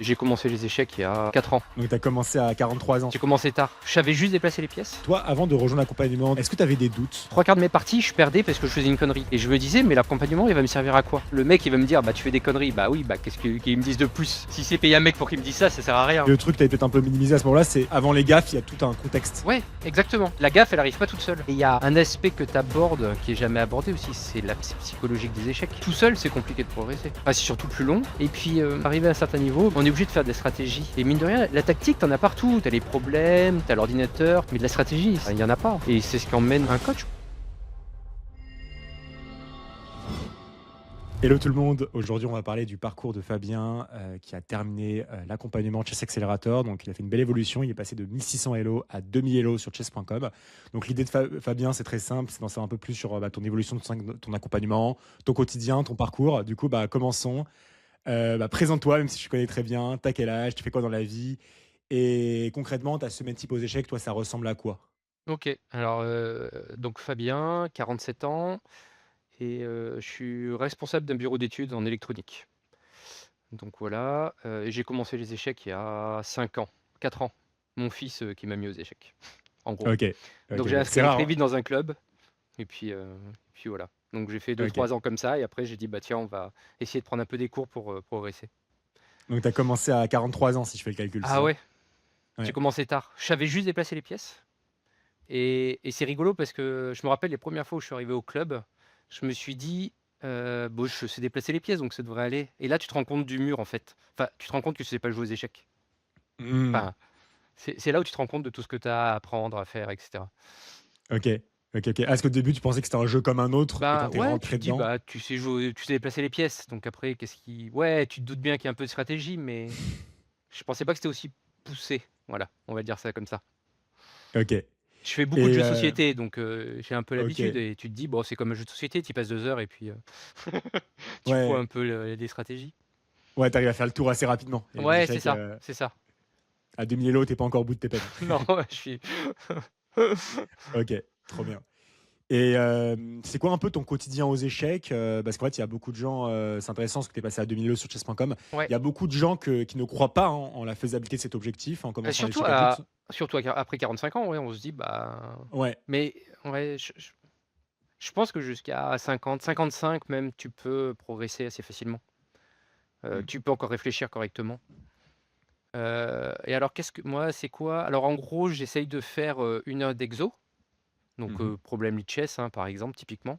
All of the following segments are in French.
J'ai commencé les échecs il y a 4 ans. Donc tu as commencé à 43 ans. J'ai commencé tard. Je savais juste déplacer les pièces. Toi, avant de rejoindre l'accompagnement, est-ce que tu avais des doutes? 3 quarts de mes parties, je perdais parce que je faisais une connerie. Et je me disais, mais l'accompagnement, il va me servir à quoi? Le mec, il va me dire, bah tu fais des conneries. Bah oui, bah qu'est-ce qu'il me dise de plus? Si c'est payer un mec pour qu'il me dise ça sert à rien. Le truc que tu avais peut-être un peu minimisé à ce moment-là, c'est avant les gaffes, il y a tout un contexte. Ouais, exactement. La gaffe, elle arrive pas toute seule. Et il y a un aspect que tu abordes qui est jamais abordé aussi, c'est l'aspect psychologique des échecs. Tout seul, c'est compliqué de progresser. Enfin, c'est surtout plus long. Et puis, arrivé à un certain niveau, on est obligé de faire des stratégies. Et mine de rien, la tactique, t'en as partout. T'as les problèmes, t'as l'ordinateur, mais de la stratégie, il y en a pas. Et c'est ce qui emmène un coach. Hello tout le monde, aujourd'hui on va parler du parcours de Fabien qui a terminé l'accompagnement Chess Accelerator. Donc il a fait une belle évolution, il est passé de 1600 Elo à 2000 Elo sur chess.com. Donc l'idée de Fabien c'est très simple, c'est d'en savoir un peu plus sur ton évolution de ton accompagnement, ton quotidien, ton parcours. Du coup commençons. Présente-toi, même si je connais très bien, t'as quel âge, tu fais quoi dans la vie et concrètement ta semaine type aux échecs, toi ça ressemble à quoi? Ok, alors donc Fabien, 47 ans, et je suis responsable d'un bureau d'études en électronique. Donc voilà, et j'ai commencé les échecs il y a 5 ans, 4 ans. Mon fils qui m'a mis aux échecs, en gros. Ok, Donc ok, j'ai c'est inscrit rare, très hein. vite dans un club, et puis voilà. Donc j'ai fait deux Ok, trois ans comme ça, et après j'ai dit, bah tiens, on va essayer de prendre un peu des cours pour progresser. donc tu as commencé à 43 ans si je fais le calcul, c'est Ah ça? ouais, j'ai Ouais. commencé tard. Je savais juste déplacer les pièces. Et c'est rigolo parce que je me rappelle les premières fois où je suis arrivé au club, je me suis dit, bon, je sais déplacer les pièces, donc ça devrait aller. Et là, tu te rends compte du mur, en fait. Enfin, tu te rends compte que tu sais pas jouer aux échecs. Hmm. Enfin, c'est là où tu te rends compte de tout ce que tu as à apprendre, à faire, etc. Ok, ok. Ah, est-ce qu'au début, tu pensais que c'était un jeu comme un autre et quand Ben t'es ouais, tu rentré te dis, dedans? bah, tu sais jouer, tu sais déplacer les pièces. Donc après, qu'est-ce qui. Ouais, tu te doutes bien qu'il y a un peu de stratégie, mais je pensais pas que c'était aussi poussé. Voilà, on va dire ça comme ça. Ok. Je fais beaucoup de Et jeux de société, donc j'ai un peu l'habitude, ok. et tu te dis: «Bon, c'est comme un jeu de société, tu y passes 2 heures et puis, tu vois Ouais, un peu le des stratégies». ouais, t'arrives à faire le tour assez rapidement. Et les Ouais, échecs c'est ça. à 2000 Elo, t'es pas encore au bout de tes peines. Non, ouais, je suis Ok, trop bien. Et c'est quoi un peu ton quotidien aux échecs? Parce qu'en fait, il y a beaucoup de gens, c'est intéressant parce que tu es passé à 2000 Elo sur chess.com. ouais, Il y a beaucoup de gens qui ne croient pas en la faisabilité de cet objectif en commençant surtout l'échec adulte. après 45 ans, ouais, on se dit: «Bah» Ouais. mais ouais, je pense que jusqu'à 50, 55 même, tu peux progresser assez facilement. Hmm. Tu peux encore réfléchir correctement. Et alors qu'est-ce que moi, c'est quoi? Alors en gros, j'essaye de faire, 1 heure d'exo, donc Mhm. problème Lichess, hein, par exemple, typiquement.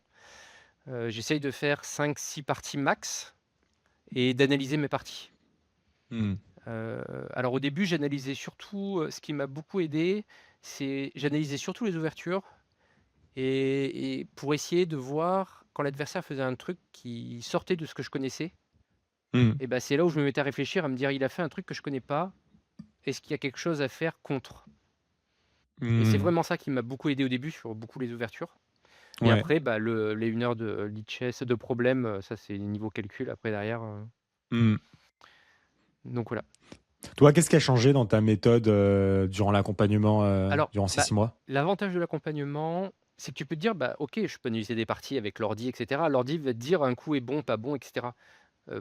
J'essaye de faire 5-6 parties max et d'analyser mes parties. Hmm. Alors au début, j'analysais surtout, ce qui m'a beaucoup aidé, c'est j'analysais surtout les ouvertures, et pour essayer de voir quand l'adversaire faisait un truc qui sortait de ce que je connaissais, Hmm. et bah, c'est là où je me mettais à réfléchir, à me dire: «Il a fait un truc que je connais pas, est-ce qu'il y a quelque chose à faire contre?» Et c'est Hmm. vraiment ça qui m'a beaucoup aidé au début sur beaucoup les ouvertures. Et Ouais. après, bah, les 1 heure de Lichess, de problème, ça c'est niveau calcul après derrière, Hmm. donc voilà. Toi, qu'est-ce qui a changé dans ta méthode durant l'accompagnement, Alors, durant ces bah, 6 mois? l'avantage de l'accompagnement, c'est que tu peux te dire: «Bah, OK, je peux analyser des parties avec l'ordi et cetera». L'ordi va te dire un coup est bon, pas bon et cetera.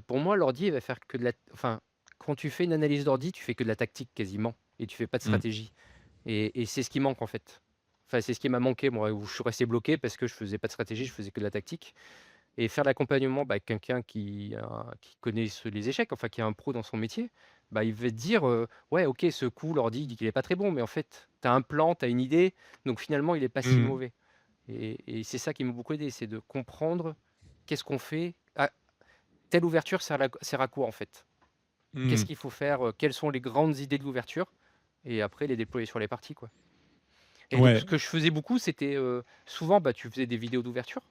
Pour moi, l'ordi, il va faire que de la enfin, quand tu fais une analyse d'ordi, tu fais que de la tactique quasiment, et tu fais pas de Hmm. stratégie, et c'est ce qui manque en fait. Enfin, c'est ce qui m'a manqué moi, où je suis resté bloqué parce que je faisais pas de stratégie, je faisais que de la tactique. Et faire l'accompagnement, bah, quelqu'un qui connaît les échecs, enfin qui est un pro dans son métier, bah, il va te dire, ouais, ok, ce coup, l'ordi il dit qu'il est pas très bon, mais en fait, tu as un plan, tu as une idée, donc finalement, il est pas si Hmm. mauvais. Et c'est ça qui m'a beaucoup aidé, c'est de comprendre qu'est-ce qu'on fait. Ah, telle ouverture sert à quoi en fait? Qu'est-ce Hmm. qu'il faut faire? Quelles sont les grandes idées de l'ouverture? Et après, les déployer sur les parties, quoi. Et donc, ce Ouais. que je faisais beaucoup, c'était souvent, bah, tu faisais des vidéos d'ouverture.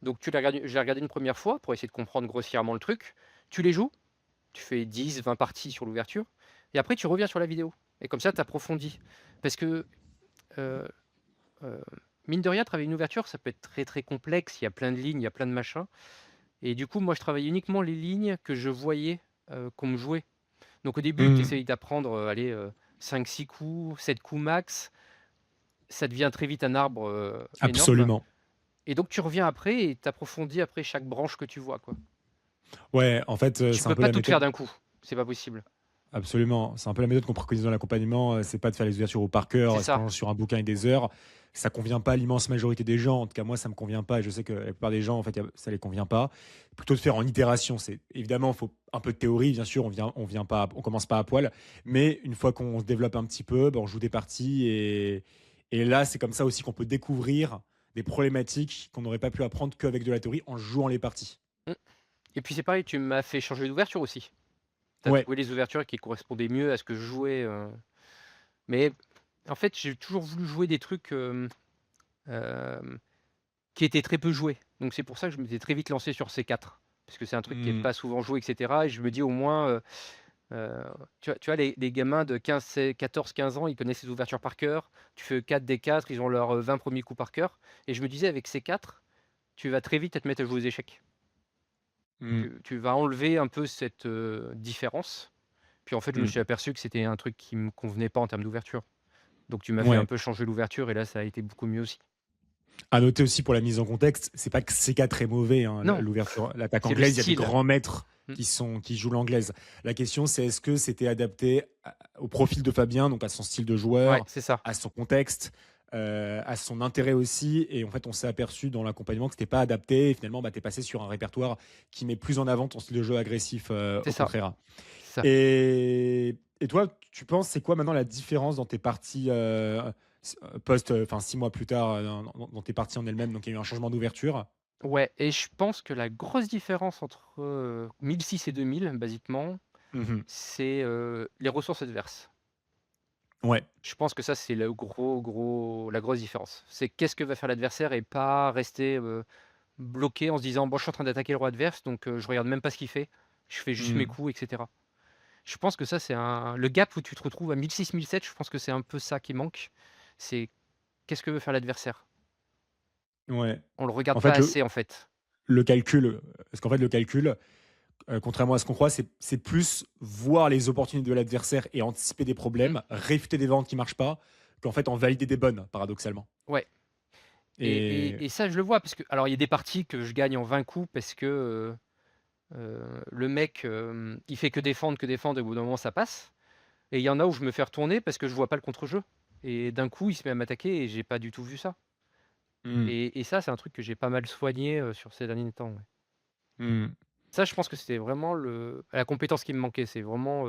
Donc tu les regardes, je l'ai regardé une première fois pour essayer de comprendre grossièrement le truc. Tu les joues, tu fais 10-20 parties sur l'ouverture, et après tu reviens sur la vidéo. Et comme ça, tu approfondis. Parce que, heu heu, mine de rien, travailler une ouverture, ça peut être très, très complexe. Il y a plein de lignes, il y a plein de machins, et du coup, moi, je travaillais uniquement les lignes que je voyais, qu'on me jouait. Donc au début, tu Hmm. essayes d'apprendre, allez, 5-6 coups, 7 coups max. Ça devient très vite un arbre, énorme, Absolument. et donc tu reviens après et tu approfondis après chaque branche que tu vois, quoi. Ouais, en fait, Tu c'est un peux peu pas la tout faire méthode. d'un coup, c'est pas possible. Absolument. C'est un peu la méthode qu'on préconise dans l'accompagnement, c'est pas de faire les ouvertures au par C'est cœur, se ça. plonger sur un bouquin et des heures. Ça convient pas à l'immense majorité des gens. En tout cas, moi, ça me convient pas et je sais que la plupart des gens, en fait, ça les convient pas. Plutôt de faire en itération. C'est évidemment, il faut un peu de théorie, bien sûr, on vient pas, on commence pas à poil, mais une fois qu'on se développe un petit peu, ben, on joue des parties et là, c'est comme ça aussi qu'on peut découvrir des problématiques qu'on n'aurait pas pu apprendre qu'avec de la théorie en jouant les parties. Mmh. Et puis c'est pareil, tu m'as fait changer d'ouverture aussi. Tu as Ouais. trouvé les ouvertures qui correspondaient mieux à ce que je jouais, mais en fait, j'ai toujours voulu jouer des trucs, hem, qui étaient très peu joués. Donc c'est pour ça que je m'étais très vite lancé sur C4, parce que c'est un truc qui est Mmh. pas souvent joué et cetera et je me dis au moins, heu, tu vois les gamins de 14-15 ans, ils connaissent les ouvertures par cœur. Tu fais 4 des 4, ils ont leurs, 20 premiers coups par cœur et je me disais avec C4, tu vas très vite te mettre à jouer aux échecs. Mmh. Tu vas enlever un peu cette, différence. Puis en fait, je me Mmh. suis aperçu que c'était un truc qui me convenait pas en termes d'ouverture. Donc tu m'as fait un Ouais. peu changer l'ouverture et là, ça a été beaucoup mieux aussi. À noter aussi pour la mise en contexte, c'est pas que C4 est mauvais, hein, Non, l'ouverture, l'attaque c'est le anglaise, il y a des style. grands maîtres Mmh. qui jouent l'anglaise. La question, c'est est-ce que c'était adapté au profil de Fabien, donc à son style de Ouais, joueur, c'est ça. à son contexte, à son intérêt aussi. Et en fait, on s'est aperçu dans l'accompagnement que c'était pas adapté. Et finalement, bah, tu es passé sur un répertoire qui met plus en avant ton style de jeu agressif, C'est au ça, contraire. c'est ça. Et toi, tu penses, c'est quoi maintenant la différence dans tes parties enfin 6 mois plus tard, dans tes parties en elles-mêmes? Donc il y a eu un changement d'ouverture. Ouais et je pense que la grosse différence entre, 1006 et 2000, basiquement, Mhm. c'est, les ressources adverses. Ouais. Je pense que ça, c'est le la grosse différence. C'est qu'est-ce que va faire l'adversaire et pas rester, bloqué en se disant: «Bon, je suis en train d'attaquer le roi adverse, donc je regarde même pas ce qu'il fait. Je fais juste mes Mhm. coups et cetera». Je pense que ça, c'est le gap où tu te retrouves à 1006-1007, je pense que c'est un peu ça qui manque. C'est qu'est-ce que veut faire l'adversaire? Ouais. On le regarde En pas fait, assez, en fait. le calcul, parce qu'en fait, le calcul, contrairement à ce qu'on croit, c'est plus voir les opportunités de l'adversaire et anticiper des Mmh, problèmes, réfuter des ventes qui marchent pas, qu'en fait en valider des bonnes, paradoxalement. ouais Et et ça, je le vois parce que alors il y a des parties que je gagne en 20 coups parce que, le mec, il fait que défendre et au bout d'un moment ça passe et il y en a où je me fais retourner parce que je vois pas le contre-jeu et d'un coup, il se met à m'attaquer et j'ai pas du tout vu ça mmh, et ça, c'est un truc que j'ai pas mal soigné, sur ces derniers temps, ouais. mmh, Ça, je pense que c'était vraiment la compétence qui me manquait. C'est vraiment,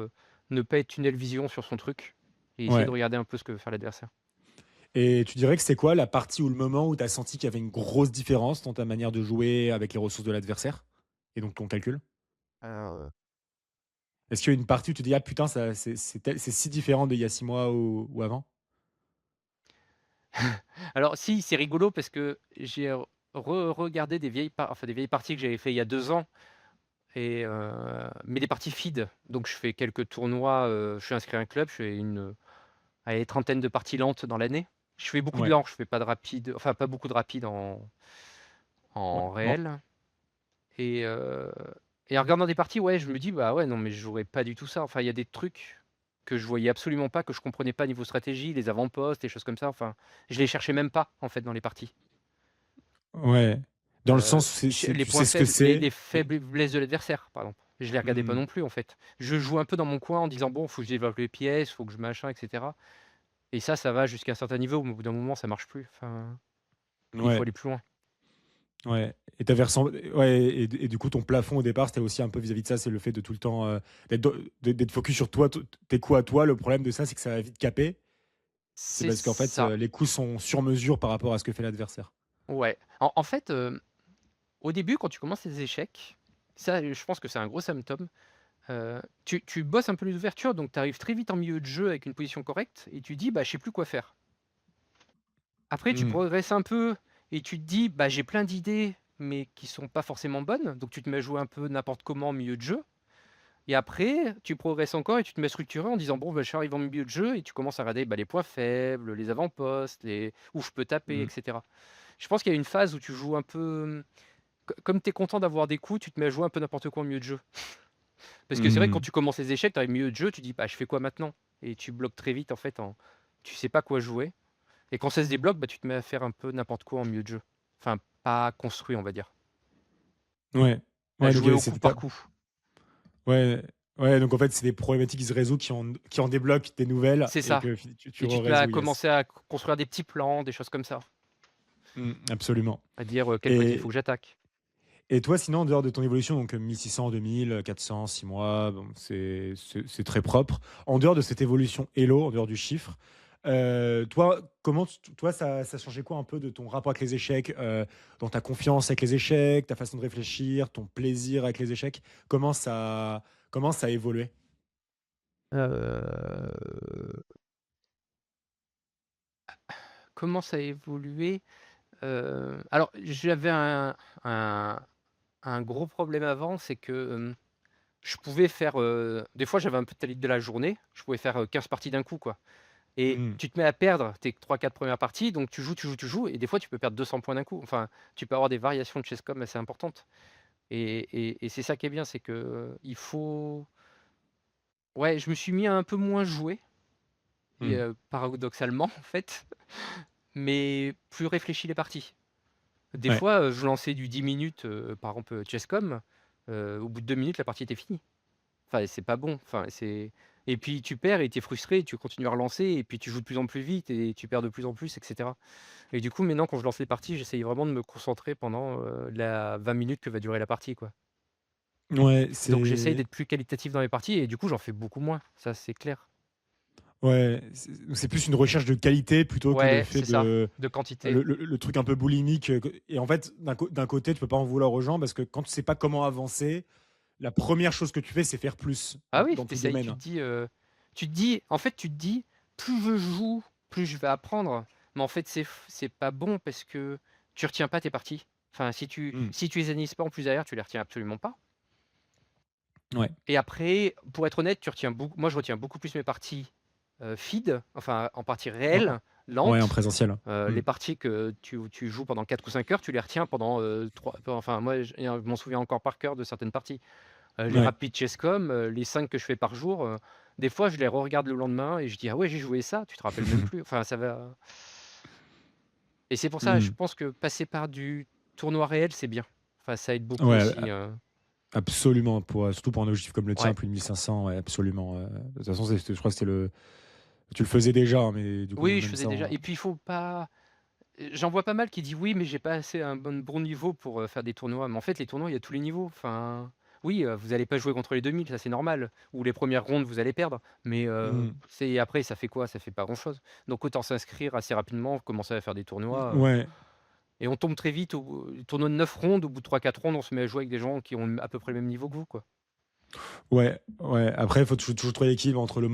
ne pas être tunnel vision sur son truc et essayer de ouais. regarder un peu ce que veut faire l'adversaire. Et tu dirais que c'est quoi la partie ou le moment où tu as senti qu'il y avait une grosse différence dans ta manière de jouer avec les ressources de l'adversaire et donc ton calcul? Alors, Est-ce qu'il y a une partie où tu te dis: «Ah putain, ça c'est si différent d'il y a 6 mois ou avant»? alors si, c'est rigolo parce que j'ai regardé des vieilles parties que j'avais fait il y a 2 ans et mais des parties feed. Donc je fais quelques tournois, je suis inscrit à un club, je fais allez, trentaine de parties lentes dans l'année. Je fais beaucoup de Ouais. lents, je fais pas de rapide, enfin pas beaucoup de rapide Ouais. en Bon. réel. Et en regardant des parties, ouais, je me dis: «Bah, ouais, non, mais je jouerais pas du tout ça». Enfin, il y a des trucs que je voyais absolument pas, que je comprenais pas niveau stratégie, les avant-postes, les choses comme ça, enfin, je les cherchais même pas, en fait, dans les parties. Ouais. Dans le sens où Ch les tu points sais ce que faibles, les c'est et faiblesses de l'adversaire, par exemple. Je les regardais pas mmh, non plus, en fait. Je joue un peu dans mon coin en disant: «Bon, faut que je développe les pièces, faut que je machin et cetera» et ça va jusqu'à un certain niveau, mais au bout d'un moment, ça marche plus. Enfin, il faut ouais, aller plus loin. ouais et tu avais ouais et du coup, ton plafond au départ, c'était aussi un peu vis-à-vis de ça, c'est le fait de tout le temps, d'être focus sur toi, tes coups à toi. Le problème de ça, c'est que ça va vite caper. C'est C'est parce qu'en fait, ça, les coups sont sur mesure par rapport à ce que fait l'adversaire. ouais. En fait, au début, quand tu commences les échecs, ça, je pense que c'est un gros symptôme. Tu bosses un peu les ouvertures, donc tu arrives très vite en milieu de jeu avec une position correcte et tu dis: «Bah, je sais plus quoi faire». Après tu Mmh. progresses un peu et tu te dis: «Bah, j'ai plein d'idées, mais qui sont pas forcément bonnes», donc tu te mets à jouer un peu n'importe comment en milieu de jeu et après tu progresses encore et tu te mets à structurer en disant: «Bon, bah, je suis arrivé en milieu de jeu» et tu commences à regarder, bah, les points faibles, les avant-postes, les où je peux taper et Mmh. cetera. Je pense qu'il y a une phase où tu joues un peu, comme tu es content d'avoir des coups, tu te mets à jouer un peu n'importe quoi en milieu de jeu. Parce que c'est vrai que quand Mmh. tu commences les échecs, tu arrives milieu de jeu, tu dis: «Bah, je fais quoi maintenant?» et tu bloques très vite en fait tu sais pas quoi jouer et quand ça se débloque, bah, tu te mets à faire un peu n'importe quoi en milieu de jeu. Enfin, pas construit, on va dire. Ouais. À Ouais, donc jouer au coup par coup. ouais. Ouais, donc en fait, c'est des problématiques qui se résolvent, qui en débloquent des nouvelles C'est et ça que tu et tu te mets à résous, yes. commencer à construire des petits plans, des choses comme ça, Absolument. à dire, quel côté il faut Et que j'attaque. et toi, sinon, en dehors de ton évolution, donc 1600, 2000, 400, 6 mois, bon, c'est très propre. En dehors de cette évolution Elo, en dehors du chiffre, toi, toi, ça changeait quoi un peu de ton rapport avec les échecs, dans ta confiance avec les échecs, ta façon de réfléchir, ton plaisir avec les échecs? Comment ça a évolué? Heu, Comment ça a évolué? Alors j'avais un un gros problème avant, c'est que, je pouvais faire, des fois j'avais un peu de de la journée, je pouvais faire, 15 parties d'un coup, quoi et Mmh. tu te mets à perdre tes 3-4 premières parties, donc tu joues, tu joues, tu joues et des fois tu peux perdre 200 points d'un coup. Enfin, tu peux avoir des variations de chesscom assez importantes et c'est ça qui est bien, c'est que, il faut ouais, je me suis mis à un peu moins jouer et Mmh. paradoxalement, en fait, mais plus réfléchi les parties. Des Ouais. fois, je lançais du 10 minutes, par exemple, chesscom, au bout de 2 minutes, la partie était finie. Enfin, c'est pas bon, enfin, c'est et puis tu perds et tu es frustré, tu continues à relancer et puis tu joues de plus en plus vite et tu perds de plus en plus et cetera et du coup, maintenant, quand je lance les parties, j'essaye vraiment de me concentrer pendant, la 20 minutes que va durer la partie, quoi. Ouais, Donc j'essaye c'est d'être plus qualitatif dans les parties et du coup, j'en fais beaucoup moins, ça, c'est clair. ouais, c'est plus une recherche de qualité plutôt que le Ouais, fait c'est ça, de de quantité. le truc un peu boulimique, et en fait, d'un côté, tu peux pas en vouloir aux gens parce que quand tu sais pas comment avancer, la première chose que tu fais, c'est faire plus Ah oui, dans tu tout essayes, domaine. tu te dis en fait, tu te dis: «Plus je joue, plus je vais apprendre». Mais en fait, c'est pas bon parce que tu retiens pas tes parties. Enfin, Mmh. si tu les analyses pas en plus derrière, tu les retiens absolument pas Ouais. et après, pour être honnête, tu retiens beaucoup moi, je retiens beaucoup plus mes parties, feed, enfin, en parties En réelles, ouais, en lentes. présentiel. Mmh. Les parties que tu joues pendant 4 ou 5 heures, tu les retiens pendant, 3 enfin, moi, je m'en souviens encore par cœur de certaines parties. Les Ouais. rapides chesscom, les 5 que je fais par jour, des fois je les regarde le lendemain et je dis: «Ah ouais, j'ai joué ça», tu te rappelles même plus. Enfin ça va et c'est pour ça, je Mmh. pense que passer par du tournoi réel, c'est bien. Enfin ça aide beaucoup Ouais, aussi, absolument, surtout pour un objectif comme le tien, ouais. plus de 1500, ouais, absolument, de toute façon, je crois que tu le faisais déjà, hein, mais du coup, Oui, je même faisais ça déjà en et puis il faut pas j'en vois pas mal qui disent: «Oui, mais j'ai pas assez un bon niveau pour, faire des tournois». Mais en fait, les tournois, il y a tous les niveaux. Enfin, oui, vous allez pas jouer contre les 2000, ça c'est normal. Ou les premières rondes, vous allez perdre. Mais, mmh. c'est après, ça fait quoi? Ça fait pas grand-chose. Donc autant s'inscrire assez rapidement, commencer à faire des tournois, Ouais. et on tombe très vite au tournoi de 9 rondes, au bout de 3-4 rondes, on se met à jouer avec des gens qui ont à peu près le même niveau que vous, quoi. Ouais, ouais. Après, il faut toujours trouver l'équilibre entre le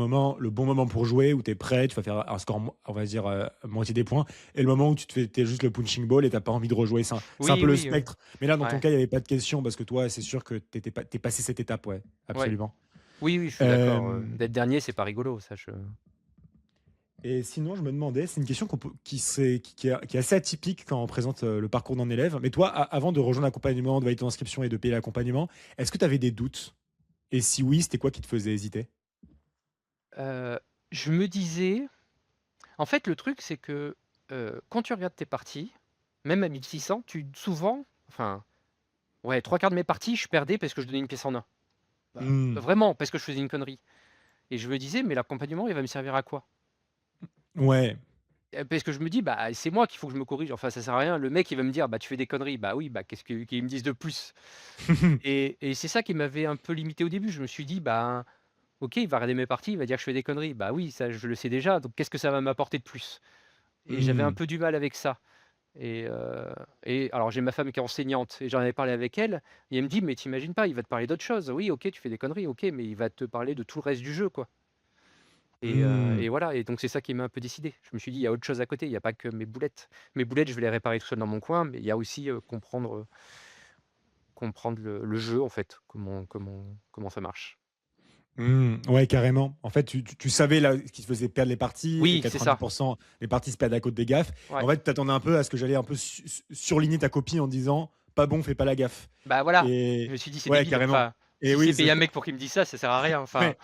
bon moment pour jouer, où tu es prêt, tu vas faire un score, on va dire, moitié des points, et le moment où t'es juste le punching ball et t'as pas envie de rejouer. C'est un Oui, peu le oui, spectre. Mais là, dans ton ouais, cas, il n'y avait pas de question parce que toi, c'est sûr que t'es passé cette étape, ouais, ouais. absolument. Oui, oui, je suis d'accord, Euh, d'être dernier, c'est pas rigolo, ça je et sinon, je me demandais, c'est une question qui est assez atypique quand on présente le parcours d'un élève. Mais toi, avant de rejoindre l'accompagnement, de valider ton inscription et de payer l'accompagnement, est-ce que tu avais des doutes? Et si oui, c'était quoi qui te faisait hésiter? heu, je me disais en fait, le truc, c'est que, quand tu regardes tes parties, même à 1600, tu souvent, enfin, ouais, 3/4 de mes parties, je perdais parce que je donnais une pièce en un. Bah, Hmm. vraiment, parce que je faisais une connerie et je me disais: «Mais l'accompagnement, il va me servir à quoi?» Ouais. Parce que je me dis: «Bah, c'est moi qu'il faut que je me corrige, enfin, ça sert à rien. Le mec, il va me dire: "Bah, tu fais des conneries"». Bah oui, bah, qu'est-ce qu'il me dise de plus? Et c'est ça qui m'avait un peu limité au début. Je me suis dit: «Bah, OK, il va regarder mes parties, il va dire que je fais des conneries». Bah oui, ça, je le sais déjà, donc qu'est-ce que ça va m'apporter de plus? Et j'avais un Hmm. peu du mal avec ça. Et alors j'ai ma femme qui est enseignante et j'en avais parlé avec elle et elle me dit: «Mais tu imagines pas, il va te parler d'autre chose. Oui, OK, tu fais des conneries, OK, mais il va te parler de tout le reste du jeu, quoi». Hmm. Et voilà et donc c'est ça qui m'a un peu décidé. Je me suis dit: «Il y a autre chose à côté, il y a pas que mes boulettes». Mes boulettes, je vais les réparer tout seul dans mon coin, mais il y a aussi, comprendre le jeu, en fait, comment ça marche. Ouais, carrément. En fait, tu savais là ce qui te faisait perdre les parties, et Oui, c'est ça. 90% des parties se perdent à cause des gaffes. Ouais. En fait, tu t'attendais un peu à ce que j'allais un peu surligner ta copie en disant: «Pas bon, fais pas la gaffe». Bah, voilà. Je Et me suis dit: «C'est ouais, débile». carrément. Enfin, Et si oui, c'est payer un mec pour qu'il me dise ça, ça sert à rien, enfin,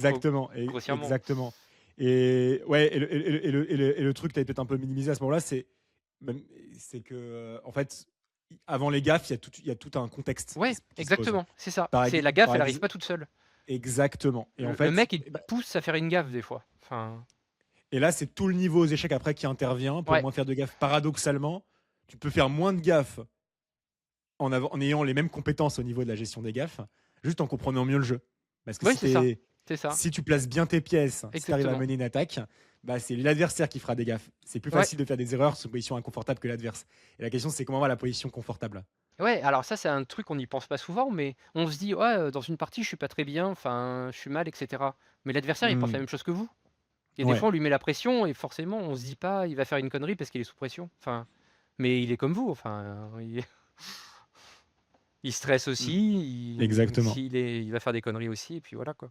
ouais, exactement, grossièrement. exactement. Et ouais, et le truc que tu avais peut-être un peu minimisé à ce moment-là, même c'est que, en fait, avant les gaffes, il y a tout un contexte Ouais, qui se pose. exactement, c'est ça. Par C'est ex la gaffe, par elle arrive ex pas toute seule. exactement. Et en Le fait, mec, il te et bah, pousse à faire une gaffe des fois. Enfin, et là, c'est tout le niveau aux échecs après qui intervient pour ouais, moins faire de gaffes. Paradoxalement, tu peux faire moins de gaffes en ayant les mêmes compétences au niveau de la gestion des gaffes, juste en comprenant mieux le jeu. Parce que oui, c'est ça, si tu places bien tes pièces, si tu arrives à exactement. mener une attaque, bah, c'est l'adversaire qui fera des gaffes. C'est plus Ouais, facile de faire des erreurs sur une position inconfortable que l'adverse. Et la question, c'est comment va la position confortable. ouais, alors ça, c'est un truc qu'on n'y pense pas souvent, mais on se dit: «Ouais, dans une partie, je suis pas très bien, enfin, je suis mal et cetera». Mais l'adversaire, il pense la Hmm. même chose que vous et des Ouais, fois, on lui met la pression et forcément, on se dit pas: «Il va faire une connerie parce qu'il est sous pression». Enfin, mais il est comme vous, enfin, il stresse hmm, aussi, exactement. il va faire des conneries aussi et puis voilà, quoi.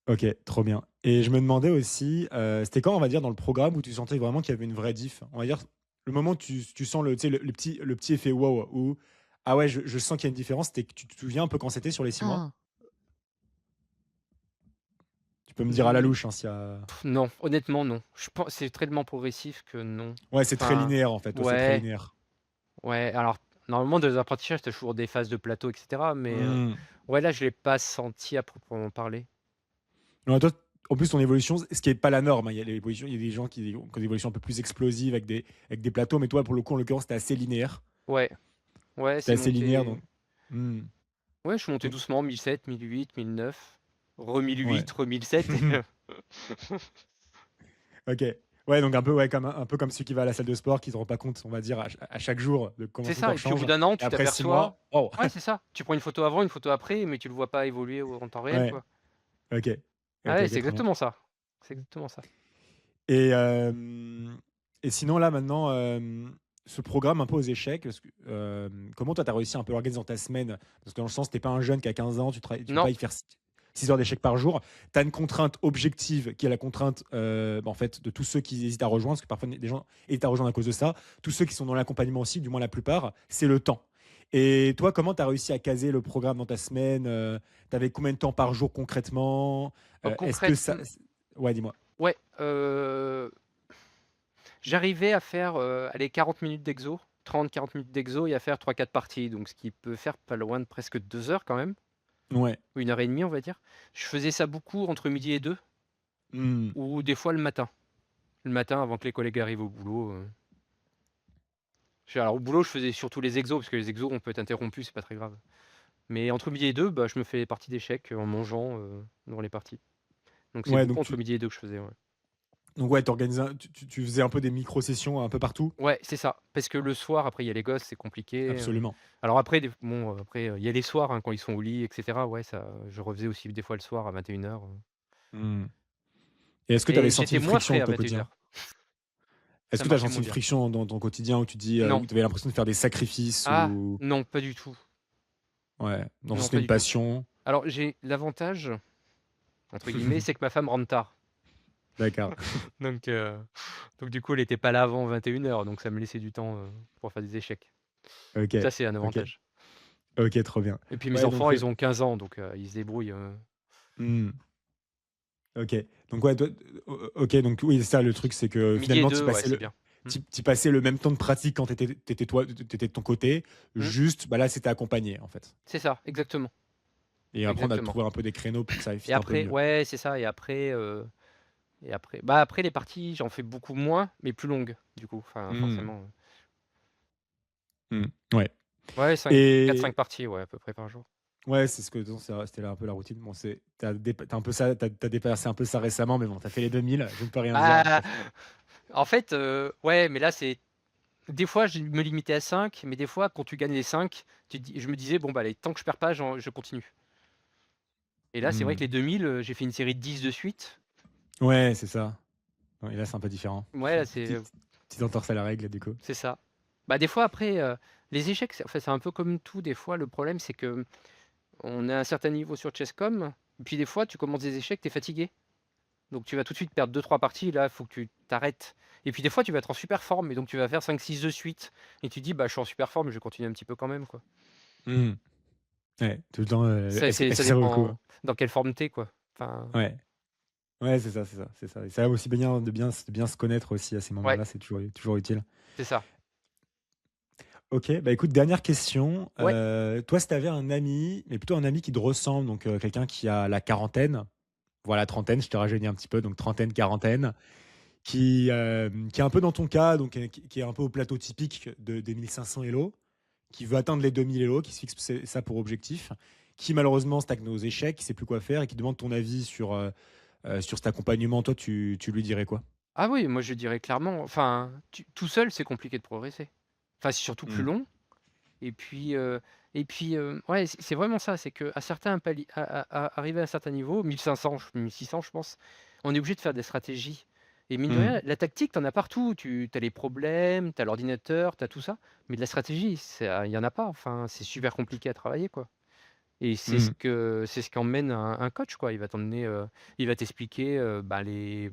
Ok, trop bien. Et je me demandais aussi, c'était quand, on va dire, dans le programme où tu sentais vraiment qu'il y avait une vraie diff. On va dire, le moment où tu sens tu sais, le petit effet wow, où, ah ouais, je sens qu'il y a une différence, c'était que tu te souviens un peu quand c'était sur les 6 mois. Ah. Tu peux me dire à la Mmh, louche, hein, s'il y a... non, honnêtement, non. Je pense c'est tellement progressif que non. Ouais, c'est très Enfin, linéaire en fait. Toi, c'est très ouais, linéaire. ouais, alors normalement dans les apprentissages, tu as toujours des phases de plateau et cetera, mais Hmm. ouais, là, je l'ai pas senti à proprement parler. Non, toi, en plus, ton évolution, ce qui n'est pas la norme, hein, il y a des gens qui ont des évolutions un peu plus explosives avec des plateaux, mais toi, pour le coup, en l'occurrence, c'était assez linéaire. Ouais, ouais, C'était c'est assez linéaire, monté donc. Hmm. ouais, je suis monté Donc, doucement, 1007, 1008, 1009, ouais. re-1008, re-1007 Ok. Ouais, donc un peu, ouais, un peu comme celui qui va à la salle de sport, qui ne se rend pas compte, on va dire, à chaque jour de comment c'est son ça corps et puis au change. bout d'un an, Et tu après six t'aperçois mois, oh. ouais, c'est ça. Tu prends une photo avant, une photo après, mais tu le vois pas évoluer en temps réel, Ouais, quoi. ok. Ah Ok, ouais, ok, c'est trop bien. exactement ça. C'est exactement ça. Et, sinon, là, maintenant, ce programme un peu aux échecs, comment toi, tu as réussi un peu à organiser dans ta semaine? Parce que dans le sens, tu pas un jeune qui a 15 ans, tu peux Non, pas y faire 6 heures d'échecs par jour. Tu as une contrainte objective qui est la contrainte en fait, de tous ceux qui hésitent à rejoindre, parce que parfois, des gens hésitent à rejoindre à cause de ça. Tous ceux qui sont dans l'accompagnement aussi, du moins la plupart, c'est le temps. Et toi, comment tu as réussi à caser le programme dans ta semaine? Tu avais combien de temps par jour concrètement? Est-ce que ça... concrètement Ouais, dis-moi. ouais, j'arrivais à faire, allez 40 minutes d'exo, 30-40 minutes d'exo et à faire 3-4 parties, donc ce qui peut faire pas loin de presque 2 heures quand même, Ouais. ou 1 heure et demie on va dire. Je faisais ça beaucoup entre midi et 2 Hmm. ou des fois le matin. Le matin avant que les collègues arrivent au boulot, alors au boulot je faisais surtout les exos, parce que les exos on peut être interrompu, c'est pas très grave. Mais entre midi et 2, bah, je me fais des parties d'échecs, en mangeant, dans les parties. Donc c'est Ouais, beaucoup donc entre midi et 2 que je faisais, ouais. ouais, tu faisais un peu des micro-sessions un peu partout? Ouais, c'est ça, parce que le soir après il y a les gosses, c'est compliqué, Absolument. alors après après, il y a les soirs, hein, quand ils sont au lit et cetera, ouais, ça je refaisais aussi des fois le soir à 21:00, Mmh. Et est-ce que tu avais mais senti j'étais une moins friction frais dans à ton 21:00. quotidien? Est-ce Ça que tu as marchait senti moins une bien. friction dans ton quotidien où tu dis, Non. où tu avais l'impression de faire des sacrifices Ah! ou Non, pas du tout. ouais, dans Non, c'était pas une du tout. passion? Alors j'ai «l'avantage» entre guillemets, c'est que ma femme rentre tard. D'accord. Donc heu, donc du coup, elle était pas là avant 21:00, donc ça me laissait du temps, pour faire des échecs. OK, Ça, c'est un OK, avantage. OK, trop bien. Et puis mes Ouais, enfants, donc ils ont 15 ans, donc ils se débrouillent, mmh, OK. Donc ouais, toi, OK, donc oui, c'est ça le truc, c'est que midi et finalement, tu 2, ouais, passais c'est le bien. Mmh. tu passais le même temps de pratique quand tu étais de ton côté, Mmh. juste, bah, là, c'était accompagné, en fait. C'est ça, exactement, Et après, on a exactement. trouvé un peu des créneaux pour que ça Et fitte un peu après mieux. ouais, c'est ça et après bah, après les parties, j'en fais beaucoup moins, mais plus longues, du coup, enfin Mmh. forcément, Mmh. Ouais. ouais, 4-5 Et parties, ouais, à peu près par jour. ouais, c'est ce que c'était là un peu la routine. Bon, tu un peu ça, tu dépassé un peu ça récemment, mais bon, tu as fait les 2000, je ne peux rien dire. Bah, en fait, ouais, mais là, c'est des fois, je me limitais à 5, mais des fois, quand tu gagnes les 5, je me disais: «Bon, bah, allez, tant que je perds pas, je continue». Et là, c'est vrai que Mmh. les 2000, j'ai fait une série de 10 de suite. Ouais, c'est ça. Ouais, et là, c'est un peu différent. Ouais, là, c'est Petite entorse à la règle, du coup. c'est ça. Bah, des fois, après, les échecs, c'est en fait, c'est un peu comme tout, des fois, le problème, c'est que on est à un certain niveau sur Chess.com, et puis des fois, tu commences des échecs, tu es fatigué. Donc tu vas tout de suite perdre 2-3 parties, là, il faut que tu t'arrêtes. Et puis des fois, tu vas être en super forme, et donc tu vas faire 5-6 de suite. Et tu dis: «Bah, je suis en super forme, je vais continuer un petit peu quand même, quoi». Mmh. Ouais, tout le temps, est-ce Ça que ça vaut le coup? dépend dans quelle forme tu es, quoi. Enfin, Ouais. Ouais, c'est ça, c'est ça, c'est ça. Et ça aussi bien de bien se connaître aussi à ces ouais, moments-là, c'est toujours utile. c'est ça. OK, bah, écoute, dernière question. Ouais. Toi, si tu avais un ami, mais plutôt un ami qui te ressemble, donc quelqu'un qui a la quarantaine, voilà, trentaine, je te rajeunis un petit peu, donc trentaine, quarantaine, qui est un peu dans ton cas, donc qui est un peu au plateau typique des 1500 Elo, qui veut atteindre les 2000 Elo, qui se fixe ça pour objectif, qui malheureusement stagne aux échecs, qui sait plus quoi faire et qui demande ton avis sur cet accompagnement. Toi, tu lui dirais quoi? Ah oui, moi je dirais clairement, enfin, tout seul, c'est compliqué de progresser. Enfin, c'est surtout plus Mmh. long et puis, ouais, c'est vraiment ça, c'est qu'à certains pali à arriver à un certain niveau, 1500, 1600 je pense, on est obligé de faire des stratégies et mine de Mmh. rien, la tactique, tu en as partout. Tu as les problèmes, tu as l'ordinateur, tu as tout ça, mais de la stratégie, il y en a pas. Enfin, c'est super compliqué à travailler, quoi et Mmh. c'est ce qu'emmène un coach, quoi. Il va t'emmener, il va t'expliquer, bah, les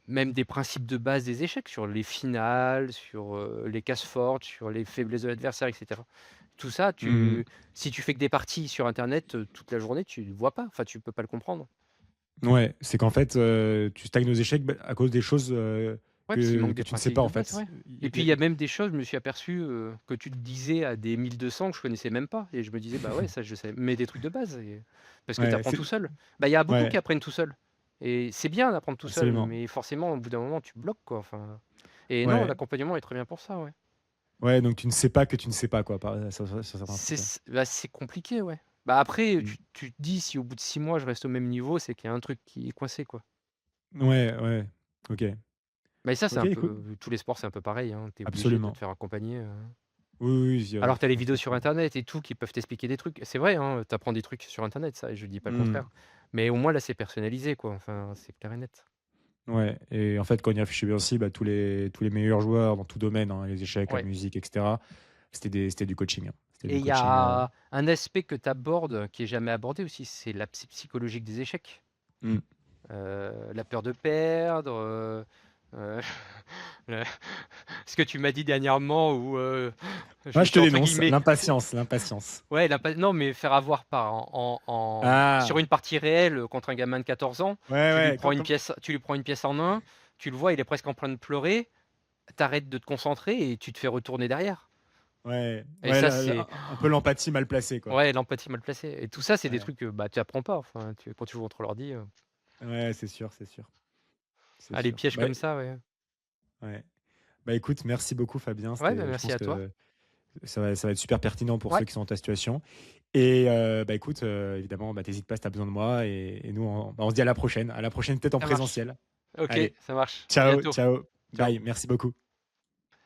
même des principes de base des échecs, sur les finales, sur, les cases fortes, sur les faiblesses de l'adversaire et cetera. Tout ça, Mmh. si tu fais que des parties sur internet, toute la journée, tu le vois pas, enfin, tu peux pas le comprendre. Ouais, c'est qu'en fait, tu stagnes aux échecs, bah, à cause des choses, Ouais, parce qu'il manque que des tu ne sais pratiques pas, de en base, fait. ouais et puis il y a même des choses, je me suis aperçu, que tu te disais à des 1200 que je connaissais même pas et je me disais: «Bah, ouais, ça je sais» mais des trucs de base et parce que tu Ouais, apprends tout seul. Bah, il y a beaucoup qui ouais, apprennent tout seul et c'est bien d'apprendre tout seul, absolument. mais forcément, au bout d'un moment, tu bloques, quoi, enfin et non, Ouais, l'accompagnement est très bien pour ça, ouais. ouais, donc tu ne sais pas que tu ne sais pas, quoi, sur certains trucs, ouais. C'est compliqué, ouais. Bah, après, Mmh. tu te dis: «Si au bout de 6 mois, je reste au même niveau, c'est qu'il y a un truc qui est coincé, quoi». Ouais, ouais. OK. Mais ça, c'est OK, un écoute, peu tous les sports, c'est un peu pareil, hein, tu es obligé de te absolument. faire accompagner. Oui, oui, oui, Alors tu as les je pense vidéos que sur internet et tout qui peuvent t'expliquer des trucs. C'est vrai, hein, tu apprends des trucs sur internet, ça, je dis pas le mmh. contraire. Mais au moins là, c'est personnalisé, quoi, enfin, c'est clair et net. Ouais et en fait, quand on y réfléchit bien aussi, bah, tous les meilleurs joueurs dans tout domaine, hein, les échecs, la Ouais musique et cetera, c'était du coaching, hein. C'était et du il y coaching, a un aspect que tu abordes qui est jamais abordé aussi, c'est la psychologique des échecs. mmh. La peur de perdre, heu, le ce que tu m'as dit dernièrement où, je Ah, me je te suis entre dénonce, guillemets l'impatience, l'impatience. ouais, la pa non, mais faire avoir par sur Ah! une partie réelle, contre un gamin de 14 ans, Ouais, ouais, tu lui prends une pièce en main, tu le vois, il est presque en train de pleurer, tu arrêtes de te concentrer et tu te fais retourner derrière ouais, et ouais, ça, la c'est un peu l'empathie mal placée, quoi. ouais, l'empathie mal placée et tout ça, c'est des Ouais, trucs que, bah, tu apprends pas, enfin, tu quand tu joues contre l'ordi, ouais, c'est sûr, c'est sûr, c'est ah, les sûr. pièges Bah, comme ça, ouais. ouais. Bah, écoute, merci beaucoup Fabien, Ouais, bah, je merci pense à toi. que ça va être super pertinent pour Ouais, ceux qui sont dans ta situation et bah, écoute, évidemment, bah, tu pas si tu as besoin de moi et nous on se dit à la prochaine peut-être en ça marche. présentiel. OK, Allez, ça marche. À ciao, bientôt. ciao, Ciao. bye, merci beaucoup.